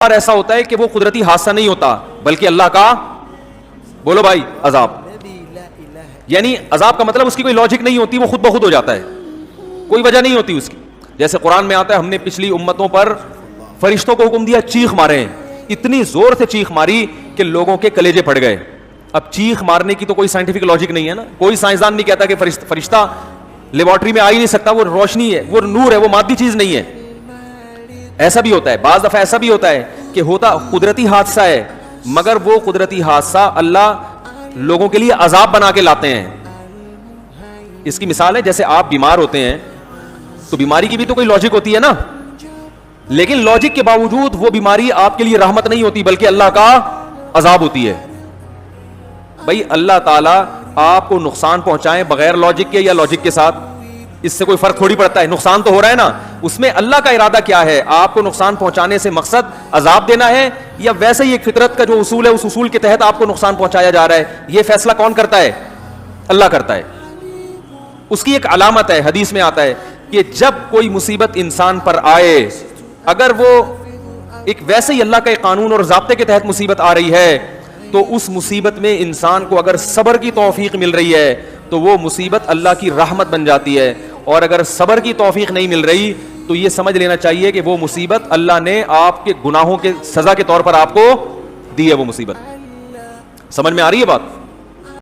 بار ایسا ہوتا ہے کہ وہ قدرتی حادثہ نہیں ہوتا بلکہ اللہ کا، بولو بھائی، عذاب. یعنی عذاب کا مطلب اس کی کوئی لاجک نہیں ہوتی، وہ خود بخود ہو جاتا ہے، کوئی وجہ نہیں ہوتی اس کی. جیسے قرآن میں آتا ہے ہم نے پچھلی امتوں پر فرشتوں کو حکم دیا چیخ مارے، اتنی زور سے چیخ ماری کہ لوگوں کے کلیجے پھٹ گئے. اب چیخ مارنے کی تو کوئی سائنٹیفک لاجک نہیں ہے نا، کوئی سائنسدان نہیں کہتا کہ فرشتہ لیبارٹری میں آ ہی نہیں سکتا، وہ روشنی ہے، وہ نور ہے، وہ مادی چیز نہیں ہے. ایسا بھی ہوتا ہے، بعض دفعہ ایسا بھی ہوتا ہے کہ ہوتا قدرتی حادثہ ہے مگر وہ قدرتی حادثہ اللہ لوگوں کے لیے عذاب بنا کے لاتے ہیں. اس کی مثال ہے جیسے آپ بیمار ہوتے ہیں تو بیماری کی بھی تو کوئی لاجک ہوتی ہے نا، لیکن لاجک کے باوجود وہ بیماری آپ کے لیے رحمت نہیں ہوتی بلکہ اللہ کا عذاب ہوتی ہے. بھائی اللہ تعالیٰ آپ کو نقصان پہنچائیں بغیر لاجک کے یا لاجک کے ساتھ، اس سے کوئی فرق تھوڑی پڑتا ہے. نقصان تو ہو رہا ہے نا، اس میں اللہ کا ارادہ کیا ہے؟ آپ کو نقصان پہنچانے سے مقصد عذاب دینا ہے یا ویسے ہی ایک فطرت کا جو اصول ہے اس اصول کے تحت آپ کو نقصان پہنچایا جا رہا ہے؟ یہ فیصلہ کون کرتا ہے؟ اللہ کرتا ہے. اس کی ایک علامت ہے، حدیث میں آتا ہے کہ جب کوئی مصیبت انسان پر آئے، اگر وہ ایک ویسے ہی اللہ کے قانون اور ضابطے کے تحت مصیبت آ رہی ہے تو اس مصیبت میں انسان کو اگر صبر کی توفیق مل رہی ہے تو وہ مصیبت اللہ کی رحمت بن جاتی ہے، اور اگر صبر کی توفیق نہیں مل رہی تو یہ سمجھ لینا چاہیے کہ وہ مصیبت اللہ نے آپ کے گناہوں کے سزا کے طور پر آپ کو دی ہے. وہ مصیبت سمجھ میں آ رہی ہے بات؟